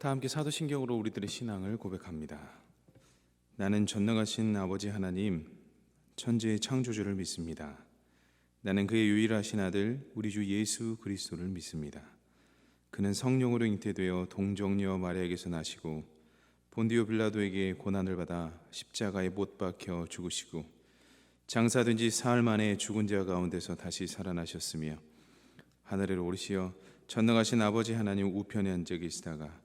다 함께 사도신경으로 우리들의 신앙을 고백합니다. 나는 전능하신 아버지 하나님, 천지의 창조주를 믿습니다. 나는 그의 유일하신 아들 우리 주 예수 그리스도를 믿습니다. 그는 성령으로 잉태되어 동정녀 마리아에게서 나시고 본디오 빌라도에게 고난을 받아 십자가에 못 박혀 죽으시고 장사된 지 사흘 만에 죽은 자 가운데서 다시 살아나셨으며 하늘에 오르시어 전능하신 아버지 하나님 우편에 앉아 계시다가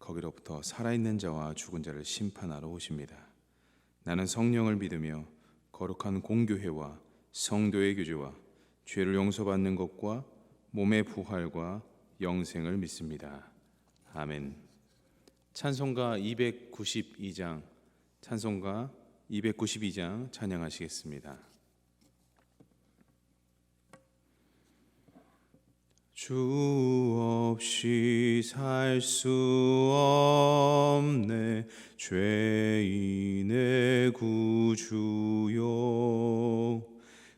거기로부터 살아있는 자와 죽은 자를 심판하러 오십니다. 나는 성령을 믿으며 거룩한 공교회와 성도의 교제와 죄를 용서받는 것과 몸의 부활과 영생을 믿습니다. 아멘. 찬송가 292장 찬양하시겠습니다. 주 없이 살 수 없네 죄인의 구주요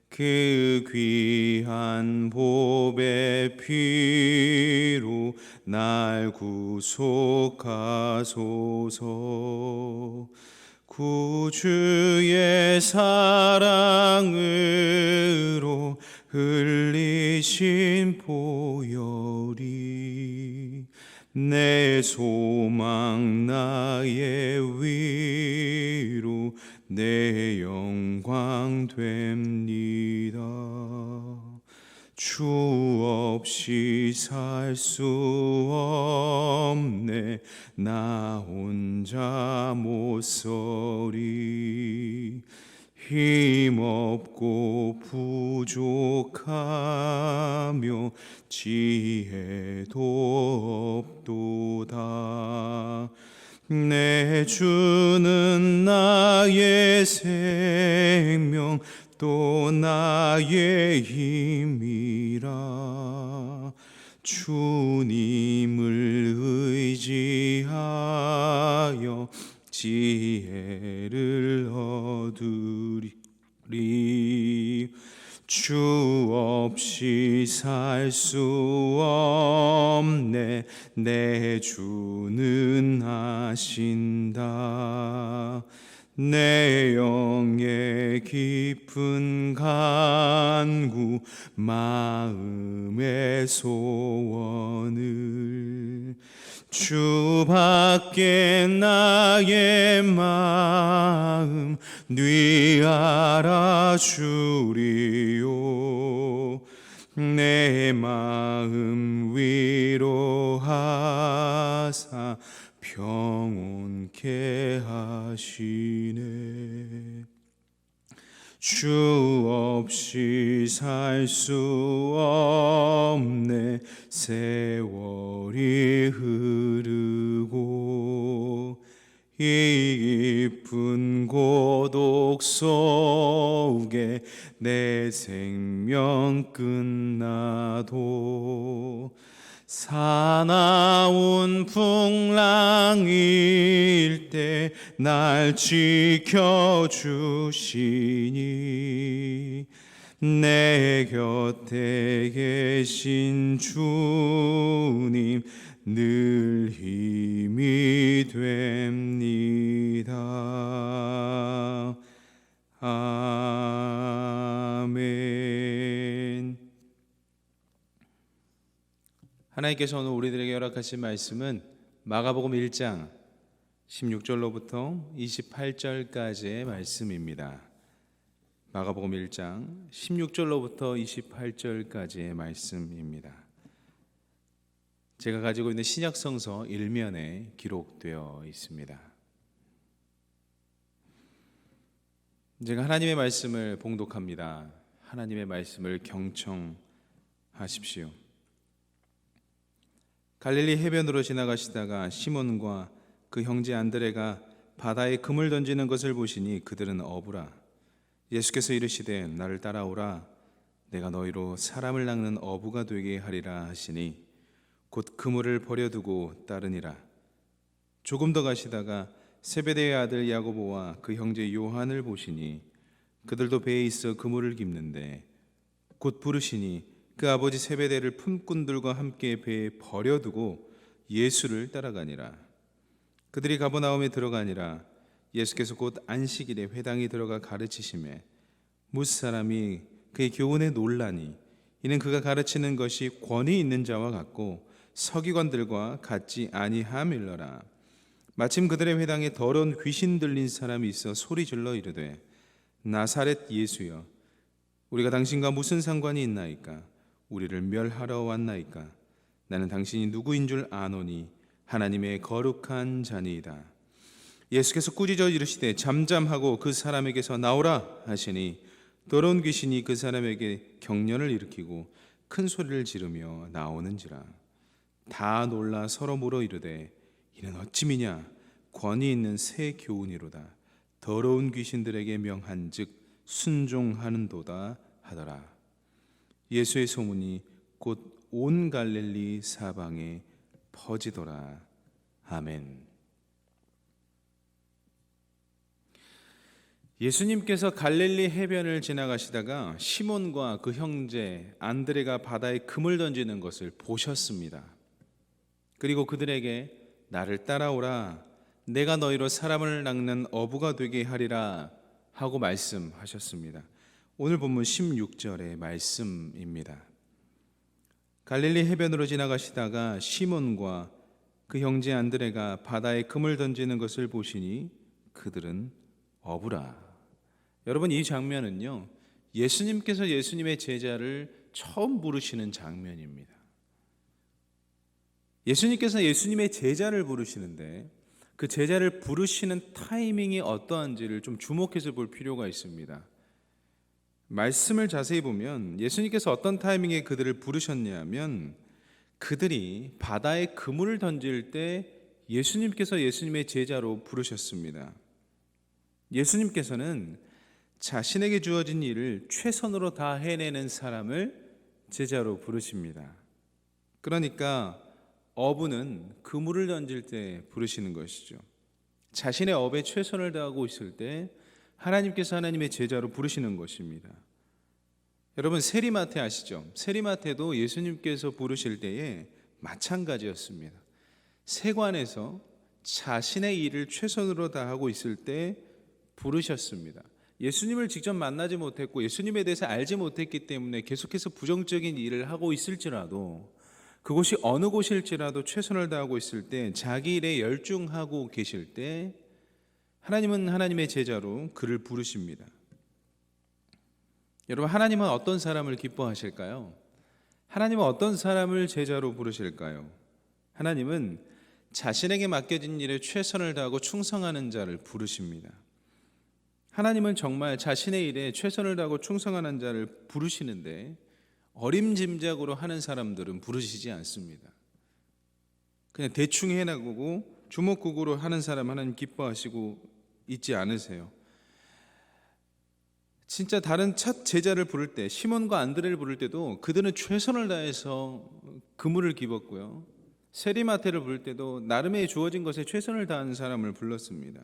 그 귀한 보배 피로 날 구속하소서. 구주의 사랑으로 흘리신 보혈이 내 소망 나의 위로 내 영광 됩니다. 주 없이 살 수 없네 나 혼자 못 서리 힘없고 부족하며 지혜도 없도다. 내 주는 나의 생명 또 나의 힘이라. 주님을 의지하여 지혜를 얻으리. 주 없이 살 수 없네 내 주는 아신다. 내 영의 깊은 간구 마음의 소원을 주밖에 나의 마음 네 알아주리요. 내 마음 위로하사 평온케 하시네. 주 없이 살 수 없네 세월이 흐르고 이 깊은 고독 속에 내 생명 끝나도 사나운 풍랑일 때 날 지켜주시니 내 곁에 계신 주님 늘 힘이 됩니다. 아멘. 하나님께서 오늘 우리들에게 허락하신 말씀은 마가복음 1장 16절로부터 28절까지의 말씀입니다. 마가복음 1장 16절로부터 28절까지의 말씀입니다. 제가 가지고 있는 신약성서 1면에 기록되어 있습니다. 제가 하나님의 말씀을 봉독합니다. 하나님의 말씀을 경청하십시오. 갈릴리 해변으로 지나가시다가 시몬과 그 형제 안드레가 바다에 금을 던지는 것을 보시니 그들은 어부라. 예수께서 이르시되 나를 따라오라. 내가 너희로 사람을 낚는 어부가 되게 하리라 하시니 곧 그물을 버려두고 따르니라. 조금 더 가시다가 세베대의 아들 야고보와 그 형제 요한을 보시니 그들도 배에 있어 그물을 깁는데 곧 부르시니 그 아버지 세베대를 품꾼들과 함께 배에 버려두고 예수를 따라가니라. 그들이 가버나움에 들어가니라. 예수께서 곧 안식일에 회당에 들어가 가르치심에 무사람이 그의 교훈에 놀라니 이는 그가 가르치는 것이 권위 있는 자와 같고 서기관들과 같지 아니함일러라. 마침 그들의 회당에 더러운 귀신 들린 사람이 있어 소리질러 이르되 나사렛 예수여, 우리가 당신과 무슨 상관이 있나이까? 우리를 멸하러 왔나이까? 나는 당신이 누구인 줄 아노니 하나님의 거룩한 자니이다. 예수께서 꾸짖어 이르시되 잠잠하고 그 사람에게서 나오라 하시니 더러운 귀신이 그 사람에게 경련을 일으키고 큰 소리를 지르며 나오는지라. 다 놀라 서로 물어 이르되 이는 어찌미냐? 권위 있는 새 교훈이로다. 더러운 귀신들에게 명한즉 순종하는도다 하더라. 예수의 소문이 곧 온 갈릴리 사방에 퍼지더라. 아멘. 예수님께서 갈릴리 해변을 지나가시다가 시몬과 그 형제 안드레가 바다에 금을 던지는 것을 보셨습니다. 그리고 그들에게 나를 따라오라, 내가 너희로 사람을 낚는 어부가 되게 하리라 하고 말씀하셨습니다. 오늘 본문 16절의 말씀입니다. 갈릴리 해변으로 지나가시다가 시몬과 그 형제 안드레가 바다에 금을 던지는 것을 보시니 그들은 어부라. 여러분, 이 장면은요, 예수님께서 예수님의 제자를 처음 부르시는 장면입니다. 예수님께서 예수님의 제자를 부르시는데 그 제자를 부르시는 타이밍이 어떠한지를 좀 주목해서 볼 필요가 있습니다. 말씀을 자세히 보면 예수님께서 어떤 타이밍에 그들을 부르셨냐면 그들이 바다에 그물을 던질 때 예수님께서 예수님의 제자로 부르셨습니다. 예수님께서는 자신에게 주어진 일을 최선으로 다 해내는 사람을 제자로 부르십니다. 그러니까 어부는 그물을 던질 때 부르시는 것이죠. 자신의 업에 최선을 다하고 있을 때 하나님께서 하나님의 제자로 부르시는 것입니다. 여러분, 세리마태 아시죠? 세리마태도 예수님께서 부르실 때에 마찬가지였습니다. 세관에서 자신의 일을 최선으로 다하고 있을 때 부르셨습니다. 예수님을 직접 만나지 못했고 예수님에 대해서 알지 못했기 때문에 계속해서 부정적인 일을 하고 있을지라도, 그곳이 어느 곳일지라도 최선을 다하고 있을 때, 자기 일에 열중하고 계실 때 하나님은 하나님의 제자로 그를 부르십니다. 여러분, 하나님은 어떤 사람을 기뻐하실까요? 하나님은 어떤 사람을 제자로 부르실까요? 하나님은 자신에게 맡겨진 일에 최선을 다하고 충성하는 자를 부르십니다. 하나님은 정말 자신의 일에 최선을 다하고 충성하는 자를 부르시는데 어림짐작으로 하는 사람들은 부르시지 않습니다. 그냥 대충 해나가고 주먹구구로 하는 사람 하나님 기뻐하시고 있지 않으세요. 진짜 다른 첫 제자를 부를 때, 시몬과 안드레를 부를 때도 그들은 최선을 다해서 그물을 집었고요, 세리마태를 부를 때도 나름의 주어진 것에 최선을 다하는 사람을 불렀습니다.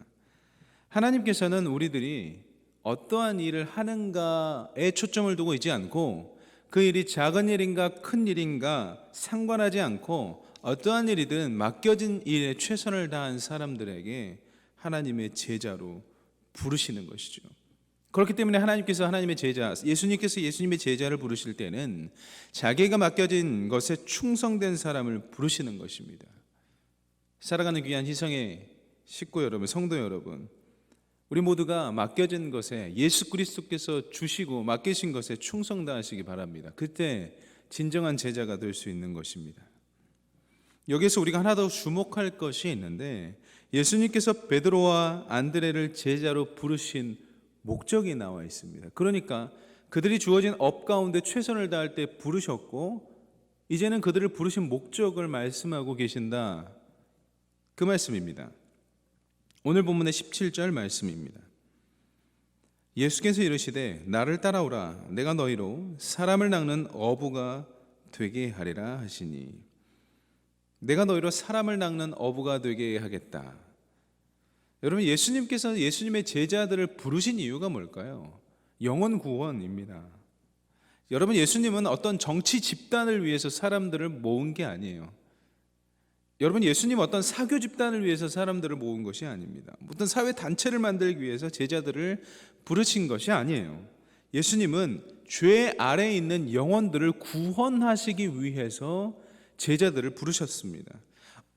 하나님께서는 우리들이 어떠한 일을 하는가에 초점을 두고 있지 않고, 그 일이 작은 일인가 큰 일인가 상관하지 않고 어떠한 일이든 맡겨진 일에 최선을 다한 사람들에게 하나님의 제자로 부르시는 것이죠. 그렇기 때문에 하나님께서 하나님의 제자, 예수님께서 예수님의 제자를 부르실 때는 자기가 맡겨진 것에 충성된 사람을 부르시는 것입니다. 살아가는 귀한 희성의 식구 여러분, 성도 여러분, 우리 모두가 맡겨진 것에, 예수 그리스도께서 주시고 맡기신 것에 충성 다하시기 바랍니다. 그때 진정한 제자가 될 수 있는 것입니다. 여기서 우리가 하나 더 주목할 것이 있는데, 예수님께서 베드로와 안드레를 제자로 부르신 목적이 나와 있습니다. 그러니까 그들이 주어진 업 가운데 최선을 다할 때 부르셨고, 이제는 그들을 부르신 목적을 말씀하고 계신다, 그 말씀입니다. 오늘 본문의 17절 말씀입니다. 예수께서 이르시되 나를 따라오라, 내가 너희로 사람을 낚는 어부가 되게 하리라 하시니, 내가 너희로 사람을 낚는 어부가 되게 하겠다. 여러분, 예수님께서 예수님의 제자들을 부르신 이유가 뭘까요? 영혼 구원입니다. 여러분, 예수님은 어떤 정치 집단을 위해서 사람들을 모은 게 아니에요. 여러분, 예수님 어떤 사교 집단을 위해서 사람들을 모은 것이 아닙니다. 어떤 사회 단체를 만들기 위해서 제자들을 부르신 것이 아니에요. 예수님은 죄 아래에 있는 영혼들을 구원하시기 위해서 제자들을 부르셨습니다.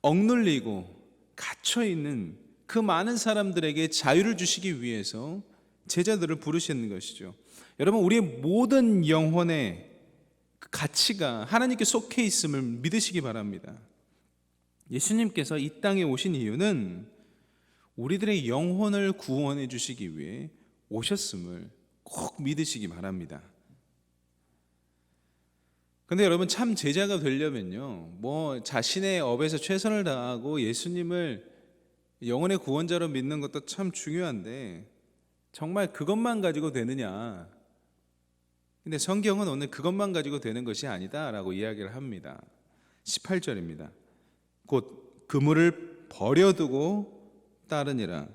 억눌리고 갇혀 있는 그 많은 사람들에게 자유를 주시기 위해서 제자들을 부르시는 것이죠. 여러분, 우리의 모든 영혼의 가치가 하나님께 속해 있음을 믿으시기 바랍니다. 예수님께서 이 땅에 오신 이유는 우리들의 영혼을 구원해 주시기 위해 오셨음을 꼭 믿으시기 바랍니다. 근데 여러분, 참 제자가 되려면요, 자신의 업에서 최선을 다하고 예수님을 영혼의 구원자로 믿는 것도 참 중요한데 정말 그것만 가지고 되느냐? 근데 성경은 오늘 그것만 가지고 되는 것이 아니다라고 이야기를 합니다. 18절입니다. 곧 그물을 버려두고 따르니라.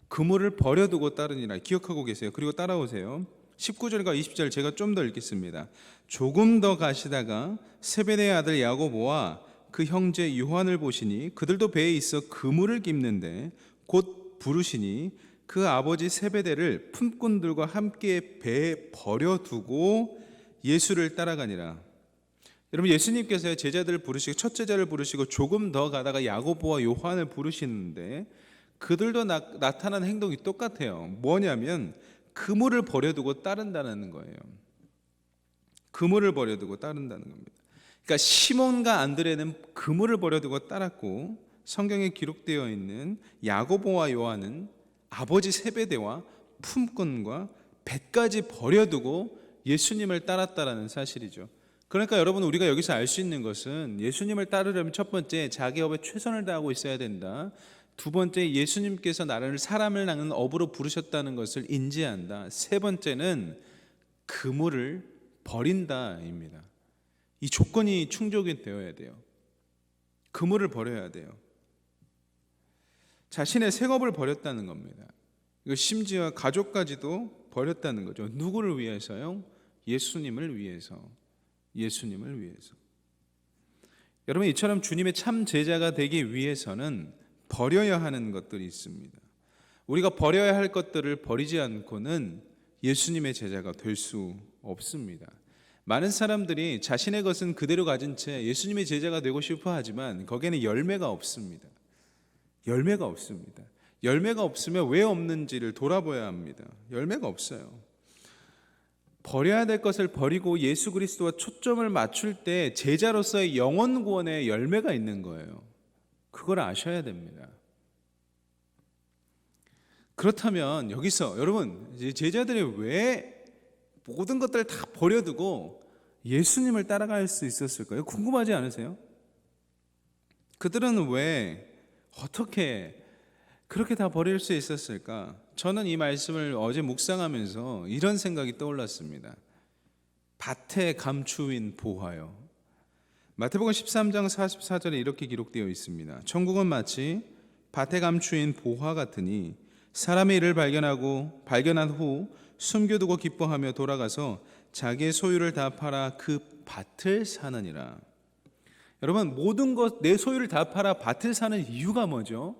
그물을 버려두고 따르니라. 기억하고 계세요. 그리고 따라오세요. 19절과 20절 제가 좀 더 읽겠습니다. 조금 더 가시다가 세베대의 아들 야고보와 그 형제 요한을 보시니 그들도 배에 있어 그물을 깁는데 곧 부르시니 그 아버지 세베대를 품꾼들과 함께 배에 버려두고 예수를 따라가니라. 여러분, 예수님께서 제자들을 부르시고 첫 제자를 부르시고 조금 더 가다가 야고보와 요한을 부르시는데 그들도 나타난 행동이 똑같아요. 뭐냐면 그물을 버려두고 따른다는 거예요. 그물을 버려두고 따른다는 겁니다. 그러니까 시몬과 안드레는 그물을 버려두고 따랐고, 성경에 기록되어 있는 야고보와 요한은 아버지 세베대와 품꾼과 배까지 버려두고 예수님을 따랐다라는 사실이죠. 그러니까 여러분, 우리가 여기서 알 수 있는 것은 예수님을 따르려면 첫 번째, 자기 업에 최선을 다하고 있어야 된다. 두 번째, 예수님께서 나를 사람을 낚는 업으로 부르셨다는 것을 인지한다. 세 번째는 그물을 버린다입니다. 이 조건이 충족이 되어야 돼요. 그물을 버려야 돼요. 자신의 생업을 버렸다는 겁니다. 심지어 가족까지도 버렸다는 거죠. 누구를 위해서요? 예수님을 위해서. 예수님을 위해서. 여러분, 이처럼 주님의 참 제자가 되기 위해서는 버려야 하는 것들이 있습니다. 우리가 버려야 할 것들을 버리지 않고는 예수님의 제자가 될 수 없습니다. 많은 사람들이 자신의 것은 그대로 가진 채 예수님의 제자가 되고 싶어 하지만 거기에는 열매가 없습니다. 열매가 없습니다. 열매가 없으면 왜 없는지를 돌아봐야 합니다. 열매가 없어요. 버려야 될 것을 버리고 예수 그리스도와 초점을 맞출 때 제자로서의 영혼 구원의 열매가 있는 거예요. 그걸 아셔야 됩니다. 그렇다면 여기서 여러분, 제자들이 왜 모든 것들을 다 버려두고 예수님을 따라갈 수 있었을까요? 궁금하지 않으세요? 그들은 왜 어떻게 그렇게 다 버릴 수 있었을까? 저는 이 말씀을 어제 묵상하면서 이런 생각이 떠올랐습니다. 밭에 감추인 보화요. 마태복음 13장 44절에 이렇게 기록되어 있습니다. 천국은 마치 밭에 감추인 보화 같으니 사람의 일을 발견한 후 숨겨두고 기뻐하며 돌아가서 자기의 소유를 다 팔아 그 밭을 사느니라. 여러분, 모든 것, 내 소유를 다 팔아 밭을 사는 이유가 뭐죠?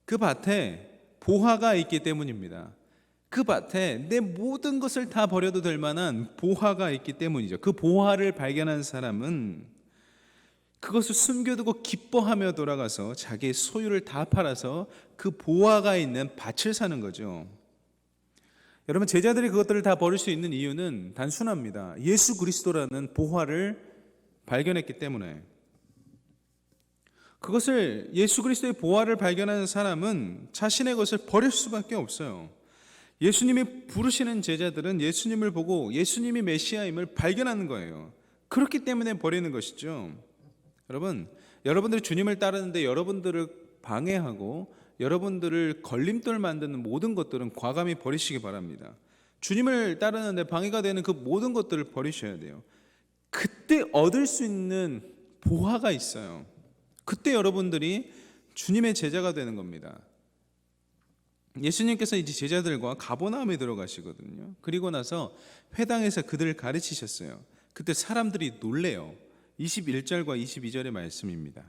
그 밭에 보화가 있기 때문입니다. 그 밭에 내 모든 것을 다 버려도 될 만한 보화가 있기 때문이죠. 그 보화를 발견한 사람은 그것을 숨겨두고 기뻐하며 돌아가서 자기의 소유를 다 팔아서 그 보화가 있는 밭을 사는 거죠. 여러분, 제자들이 그것들을 다 버릴 수 있는 이유는 단순합니다. 예수 그리스도라는 보화를 발견했기 때문에. 그것을, 예수 그리스도의 보화를 발견하는 사람은 자신의 것을 버릴 수밖에 없어요. 예수님이 부르시는 제자들은 예수님을 보고 예수님이 메시아임을 발견하는 거예요. 그렇기 때문에 버리는 것이죠. 여러분, 여러분들이 주님을 따르는데 여러분들을 방해하고 여러분들을 걸림돌 만드는 모든 것들은 과감히 버리시기 바랍니다. 주님을 따르는데 방해가 되는 그 모든 것들을 버리셔야 돼요. 그때 얻을 수 있는 보화가 있어요. 그때 여러분들이 주님의 제자가 되는 겁니다. 예수님께서 이제 제자들과 가버나움에 들어가시거든요. 그리고 나서 회당에서 그들을 가르치셨어요. 그때 사람들이 놀래요. 21절과 22절의 말씀입니다.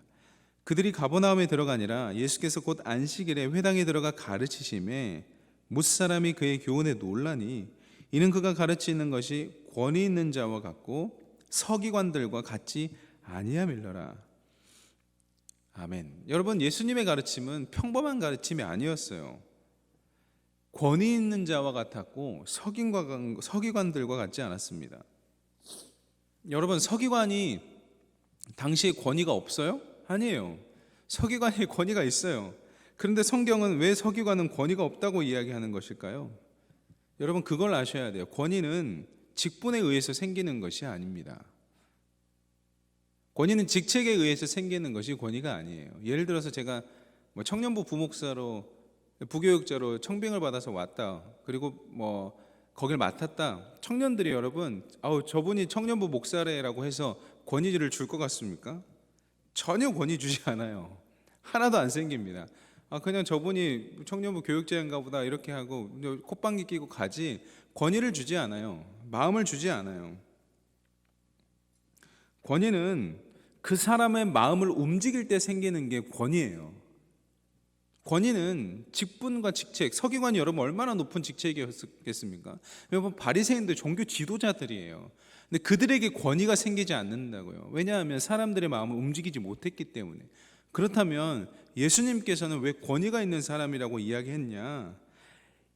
그들이 가버나움에 들어가니라 예수께서 곧 안식일에 회당에 들어가 가르치심에 못사람이 그의 교훈에 놀라니 이는 그가 가르치는 것이 권위 있는 자와 같고 서기관들과 같지 아니함일러라. 아멘. 여러분, 예수님의 가르침은 평범한 가르침이 아니었어요. 권위 있는 자와 같았고 서기관들과 같지 않았습니다. 여러분, 서기관이 당시에 권위가 없어요? 아니에요. 서기관이 권위가 있어요. 그런데 성경은 왜 서기관은 권위가 없다고 이야기하는 것일까요? 여러분, 그걸 아셔야 돼요. 권위는 직분에 의해서 생기는 것이 아닙니다. 권위는 직책에 의해서 생기는 것이 권위가 아니에요. 예를 들어서 제가 청년부 부목사로 부교육자로 청빙을 받아서 왔다. 그리고 거길 맡았다. 청년들이 여러분, 저분이 청년부 목사래라고 해서 권위를 줄 것 같습니까? 전혀 권위 주지 않아요. 하나도 안 생깁니다. 그냥 저분이 청년부 교육자인가 보다 이렇게 하고 콧방귀 끼고 가지 권위를 주지 않아요. 마음을 주지 않아요. 권위는 그 사람의 마음을 움직일 때 생기는 게 권위예요. 권위는 직분과 직책, 서기관이 여러분 얼마나 높은 직책이었겠습니까? 여러분, 바리새인들 종교 지도자들이에요. 근데 그들에게 권위가 생기지 않는다고요. 왜냐하면 사람들의 마음을 움직이지 못했기 때문에. 그렇다면 예수님께서는 왜 권위가 있는 사람이라고 이야기했냐?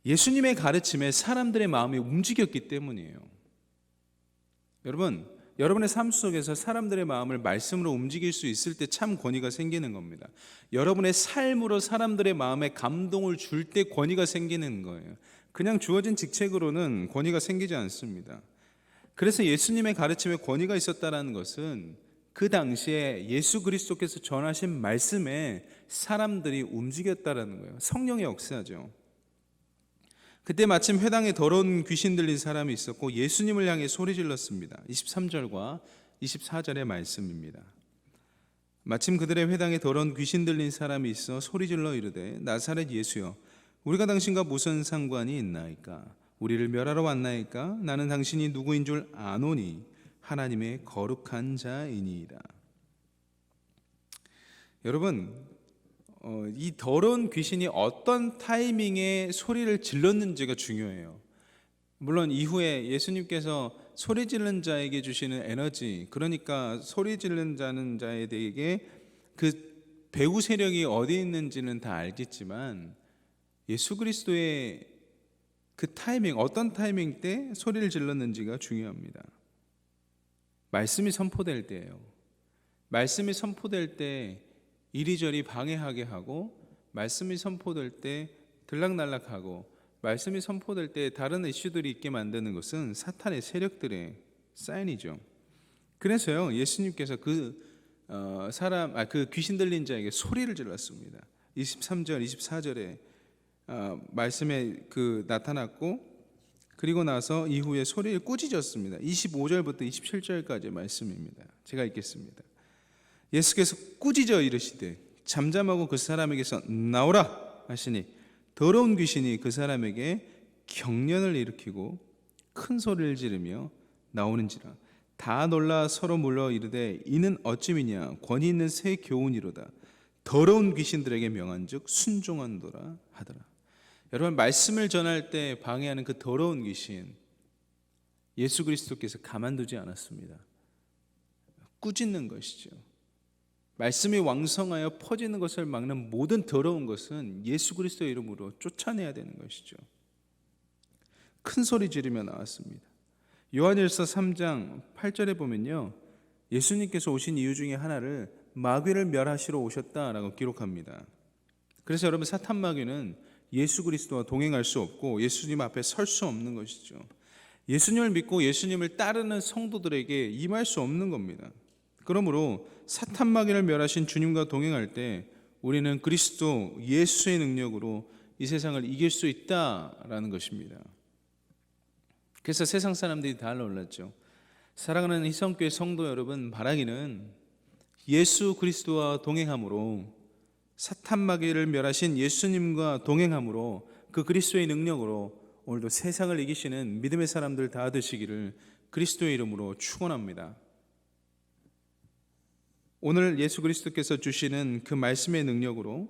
예수님의 가르침에 사람들의 마음이 움직였기 때문이에요. 여러분의 삶 속에서 사람들의 마음을 말씀으로 움직일 수 있을 때 참 권위가 생기는 겁니다. 여러분의 삶으로 사람들의 마음에 감동을 줄 때 권위가 생기는 거예요. 그냥 주어진 직책으로는 권위가 생기지 않습니다. 그래서 예수님의 가르침에 권위가 있었다는 것은 그 당시에 예수 그리스도께서 전하신 말씀에 사람들이 움직였다는 거예요. 성령의 역사죠. 그때 마침 회당에 더러운 귀신 들린 사람이 있었고 예수님을 향해 소리 질렀습니다. 23절과 24절의 말씀입니다. 마침 그들의 회당에 더러운 귀신 들린 사람이 있어 소리 질러 이르되 나사렛 예수여 우리가 당신과 무슨 상관이 있나이까? 우리를 멸하러 왔나이까? 나는 당신이 누구인 줄 아노니 하나님의 거룩한 자이니이다. 여러분, 이 더러운 귀신이 어떤 타이밍에 소리를 질렀는지가 중요해요. 물론 이후에 예수님께서 소리 지르는 자에게 주시는 에너지, 그러니까 소리 지르는 자에게 그 배후 세력이 어디 있는지는 다 알겠지만 예수 그리스도의 그 타이밍, 어떤 타이밍 때 소리를 질렀는지가 중요합니다. 말씀이 선포될 때예요. 말씀이 선포될 때 이리저리 방해하게 하고, 말씀이 선포될 때 들락날락하고, 말씀이 선포될 때 다른 이슈들이 있게 만드는 것은 사탄의 세력들의 사인이죠. 그래서요, 예수님께서 그 귀신 들린 자에게 소리를 질렀습니다. 23절, 24절에 말씀에 나타났고, 그리고 나서 이후에 소리를 꾸짖었습니다. 25절부터 27절까지의 말씀입니다. 제가 읽겠습니다. 예수께서 꾸짖어 이르시되 잠잠하고 그 사람에게서 나오라 하시니 더러운 귀신이 그 사람에게 경련을 일으키고 큰 소리를 지르며 나오는지라 다 놀라 서로 물러 이르되 이는 어찌미냐 권위 있는 새 교훈이로다 더러운 귀신들에게 명한즉 순종한도라 하더라. 여러분, 말씀을 전할 때 방해하는 그 더러운 귀신 예수 그리스도께서 가만두지 않았습니다. 꾸짖는 것이죠. 말씀이 왕성하여 퍼지는 것을 막는 모든 더러운 것은 예수 그리스도의 이름으로 쫓아내야 되는 것이죠. 큰 소리 지르며 나왔습니다. 요한일서 3장 8절에 보면요, 예수님께서 오신 이유 중에 하나를 마귀를 멸하시러 오셨다라고 기록합니다. 그래서 여러분, 사탄 마귀는 예수 그리스도와 동행할 수 없고 예수님 앞에 설 수 없는 것이죠. 예수님을 믿고 예수님을 따르는 성도들에게 임할 수 없는 겁니다. 그러므로 사탄 마귀를 멸하신 주님과 동행할 때 우리는 그리스도 예수의 능력으로 이 세상을 이길 수 있다라는 것입니다. 그래서 세상 사람들이 다 놀랐죠. 사랑하는 희성교회 성도 여러분, 바라기는 예수 그리스도와 동행함으로, 사탄 마귀를 멸하신 예수님과 동행함으로, 그 그리스도의 능력으로 오늘도 세상을 이기시는 믿음의 사람들 다 되시기를 그리스도의 이름으로 축원합니다. 오늘 예수 그리스도께서 주시는 그 말씀의 능력으로,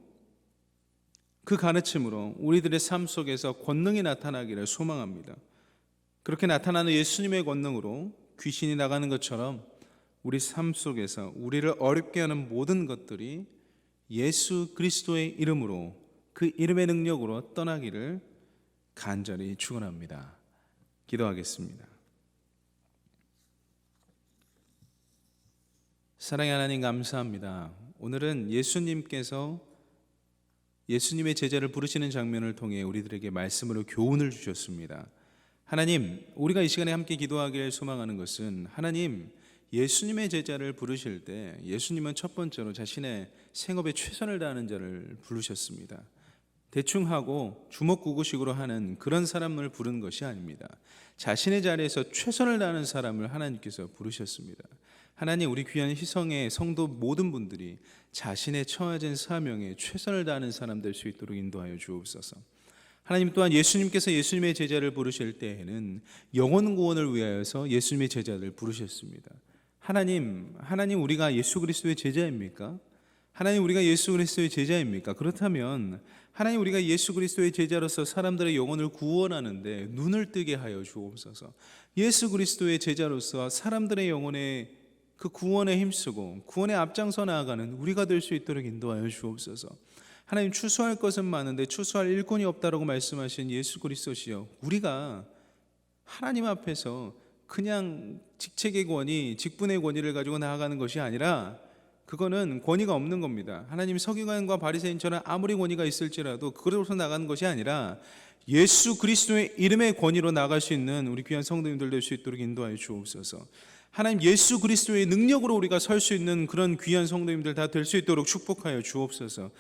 그 가르침으로 우리들의 삶 속에서 권능이 나타나기를 소망합니다. 그렇게 나타나는 예수님의 권능으로 귀신이 나가는 것처럼 우리 삶 속에서 우리를 어렵게 하는 모든 것들이 예수 그리스도의 이름으로, 그 이름의 능력으로 떠나기를 간절히 축원합니다. 기도하겠습니다. 사랑의 하나님, 감사합니다. 오늘은 예수님께서 예수님의 제자를 부르시는 장면을 통해 우리들에게 말씀으로 교훈을 주셨습니다. 하나님, 우리가 이 시간에 함께 기도하기를 소망하는 것은, 하나님, 예수님의 제자를 부르실 때 예수님은 첫 번째로 자신의 생업에 최선을 다하는 자를 부르셨습니다. 대충 하고 주먹구구식으로 하는 그런 사람을 부른 것이 아닙니다. 자신의 자리에서 최선을 다하는 사람을 하나님께서 부르셨습니다. 하나님, 우리 귀한 희성의 성도 모든 분들이 자신의 처해진 사명에 최선을 다하는 사람 될 수 있도록 인도하여 주옵소서. 하나님, 또한 예수님께서 예수님의 제자를 부르실 때에는 영혼 구원을 위하여서 예수님의 제자를 부르셨습니다. 하나님, 우리가 예수 그리스도의 제자입니까? 하나님, 우리가 예수 그리스도의 제자입니까? 그렇다면 하나님, 우리가 예수 그리스도의 제자로서 사람들의 영혼을 구원하는데 눈을 뜨게 하여 주옵소서. 예수 그리스도의 제자로서 사람들의 영혼에 그 구원에 힘쓰고 구원에 앞장서 나아가는 우리가 될 수 있도록 인도하여 주옵소서. 하나님, 추수할 것은 많은데 추수할 일꾼이 없다라고 말씀하신 예수 그리스도시여, 우리가 하나님 앞에서 그냥 직책의 권위, 직분의 권위를 가지고 나아가는 것이 아니라, 그거는 권위가 없는 겁니다. 하나님, 서기관과 바리새인처럼 아무리 권위가 있을지라도 그것으로 나가는 것이 아니라 예수 그리스도의 이름의 권위로 나갈 수 있는 우리 귀한 성도님들 될 수 있도록 인도하여 주옵소서. 하나님, 예수 그리스도의 능력으로 우리가 설 수 있는 그런 귀한 성도님들 다 될 수 있도록 축복하여 주옵소서.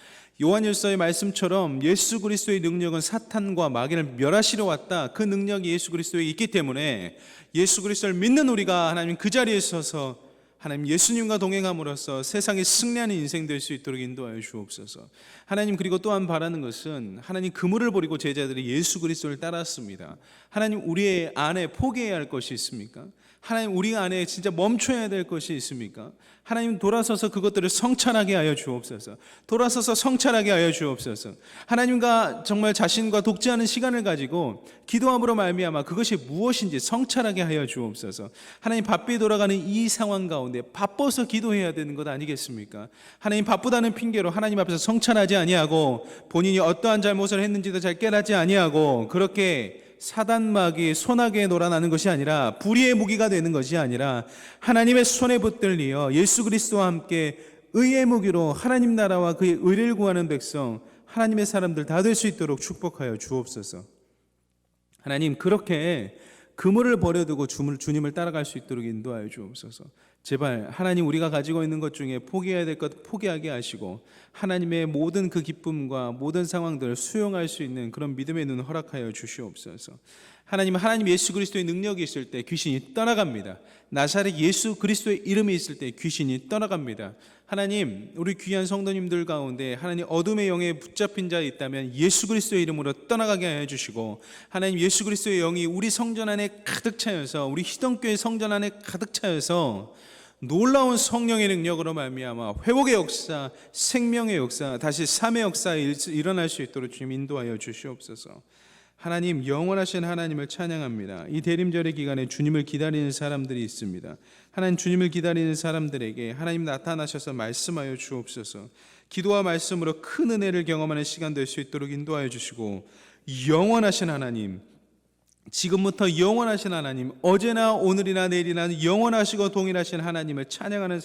요한일서의 말씀처럼 예수 그리스도의 능력은 사탄과 마귀를 멸하시러 왔다. 그 능력이 예수 그리스도에 있기 때문에 예수 그리스도를 믿는 우리가 하나님 그 자리에 서서 하나님 예수님과 동행함으로써 세상에 승리하는 인생 될 수 있도록 인도하여 주옵소서. 하나님, 그리고 또한 바라는 것은, 하나님, 그물을 버리고 제자들이 예수 그리스도를 따랐습니다. 하나님, 우리의 안에 포기해야 할 것이 있습니까? 하나님, 우리 안에 진짜 멈춰야 될 것이 있습니까? 하나님, 돌아서서 그것들을 성찰하게 하여 주옵소서. 돌아서서 성찰하게 하여 주옵소서. 하나님과 정말 자신과 독재하는 시간을 가지고 기도함으로 말미암아 그것이 무엇인지 성찰하게 하여 주옵소서. 하나님, 바삐 돌아가는 이 상황 가운데 바빠서 기도해야 되는 것 아니겠습니까? 하나님, 바쁘다는 핑계로 하나님 앞에서 성찰하지 아니하고 본인이 어떠한 잘못을 했는지도 잘 깨닫지 아니하고 그렇게 사단마귀 손아귀에 놀아나는 것이 아니라, 불의의 무기가 되는 것이 아니라 하나님의 손에 붙들리어 예수 그리스도와 함께 의의 무기로 하나님 나라와 그의 의를 구하는 백성, 하나님의 사람들 다 될 수 있도록 축복하여 주옵소서. 하나님, 그렇게 그물을 버려두고 주님을 따라갈 수 있도록 인도하여 주옵소서. 제발 하나님, 우리가 가지고 있는 것 중에 포기해야 될 것 포기하게 하시고 하나님의 모든 그 기쁨과 모든 상황들을 수용할 수 있는 그런 믿음의 눈 허락하여 주시옵소서. 하나님 예수 그리스도의 능력이 있을 때 귀신이 떠나갑니다. 나사렛 예수 그리스도의 이름이 있을 때 귀신이 떠나갑니다. 하나님, 우리 귀한 성도님들 가운데 하나님 어둠의 영에 붙잡힌 자 있다면 예수 그리스도의 이름으로 떠나가게 하여 주시고, 하나님 예수 그리스도의 영이 우리 성전 안에 가득 차여서, 우리 희동교회 성전 안에 가득 차여서 놀라운 성령의 능력으로 말미암아 회복의 역사, 생명의 역사, 다시 삶의 역사 일어날 수 있도록 주님 인도하여 주시옵소서. 하나님, 영원하신 하나님을 찬양합니다. 이 대림절의 기간에 주님을 기다리는 사람들이 있습니다. 하나님, 주님을 기다리는 사람들에게 하나님 나타나셔서 말씀하여 주옵소서. 기도와 말씀으로 큰 은혜를 경험하는 시간 될 수 있도록 인도하여 주시고, 영원하신 하나님, 지금부터 영원하신 하나님, 어제나 오늘이나 내일이나 영원하시고 동일하신 하나님을 찬양하는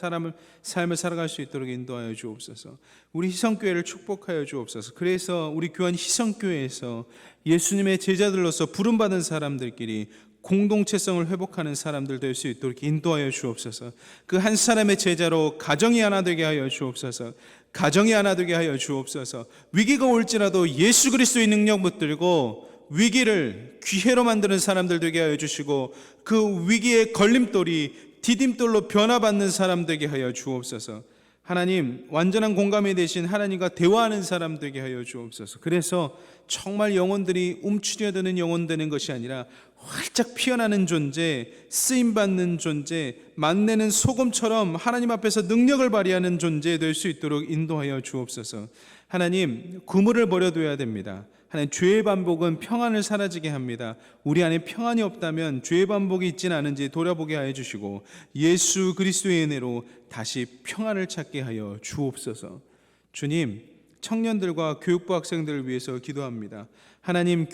삶을 살아갈 수 있도록 인도하여 주옵소서. 우리 희성교회를 축복하여 주옵소서. 그래서 우리 교한 희성교회에서 예수님의 제자들로서 부름받은 사람들끼리 공동체성을 회복하는 사람들 될 수 있도록 인도하여 주옵소서. 그 한 사람의 제자로 가정이 하나 되게 하여 주옵소서. 가정이 하나 되게 하여 주옵소서. 위기가 올지라도 예수 그리스도의 능력 붙들고 위기를 기회로 만드는 사람들 되게 하여 주시고, 그 위기의 걸림돌이 디딤돌로 변화받는 사람 되게 하여 주옵소서. 하나님, 완전한 공감이 되신 하나님과 대화하는 사람 되게 하여 주옵소서. 그래서 정말 영혼들이 움츠려드는 영혼 되는 것이 아니라 활짝 피어나는 존재, 쓰임받는 존재, 만내는 소금처럼 하나님 앞에서 능력을 발휘하는 존재 될 수 있도록 인도하여 주옵소서. 하나님, 구물을 버려둬야 됩니다. 하나님, 죄의 반복은 평안을 사라지게 합니다. 우리 안에 평안이 없다면 죄의 반복이 있지는 않은지 돌아보게 하여 주시고 예수 그리스도의 은혜로 다시 평안을 찾게 하여 주옵소서. 주님, 청년들과 교육부 학생들을 위해서 기도합니다. 하나님,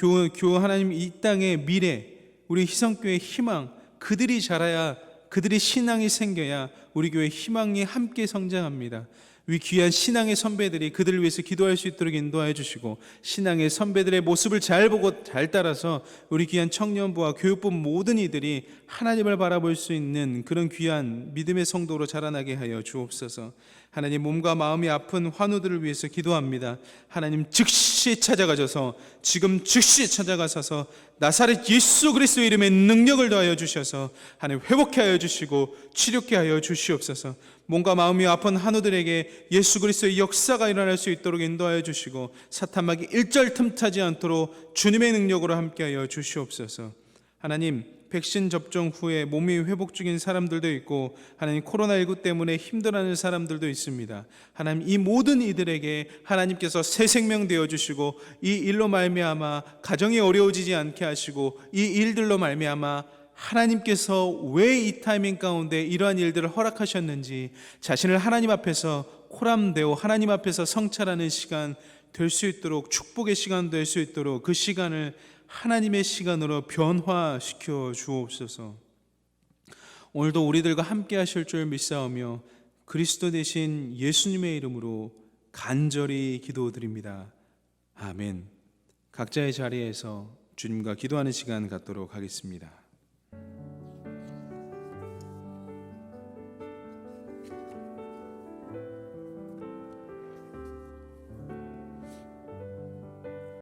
하나님 이 땅의 미래, 우리 희성교회의 희망, 그들이 자라야, 그들이 신앙이 생겨야 우리 교회 희망이 함께 성장합니다. 우리 귀한 신앙의 선배들이 그들을 위해서 기도할 수 있도록 인도하여 주시고, 신앙의 선배들의 모습을 잘 보고 잘 따라서 우리 귀한 청년부와 교육부 모든 이들이 하나님을 바라볼 수 있는 그런 귀한 믿음의 성도로 자라나게 하여 주옵소서. 하나님, 몸과 마음이 아픈 환우들을 위해서 기도합니다. 하나님, 즉시 찾아가셔서, 지금 즉시 찾아가셔서 나사렛 예수 그리스도의 이름에 능력을 더하여 주셔서 하나님 회복케 하여 주시고 치료케 하여 주시옵소서. 몸과 마음이 아픈 환우들에게 예수 그리스도의 역사가 일어날 수 있도록 인도하여 주시고, 사탄막이 일절 틈타지 않도록 주님의 능력으로 함께하여 주시옵소서. 하나님, 백신 접종 후에 몸이 회복 중인 사람들도 있고, 하나님 코로나19 때문에 힘들어하는 사람들도 있습니다. 하나님, 이 모든 이들에게 하나님께서 새 생명 되어주시고, 이 일로 말미암아 가정이 어려워지지 않게 하시고, 이 일들로 말미암아 하나님께서 왜 이 타이밍 가운데 이러한 일들을 허락하셨는지 자신을 하나님 앞에서 코람되어 하나님 앞에서 성찰하는 시간 될 수 있도록, 축복의 시간 될 수 있도록 그 시간을 하나님의 시간으로 변화시켜 주옵소서. 오늘도 우리들과 함께 하실 줄 믿사오며 그리스도 되신 예수님의 이름으로 간절히 기도드립니다. 아멘. 각자의 자리에서 주님과 기도하는 시간 갖도록 하겠습니다.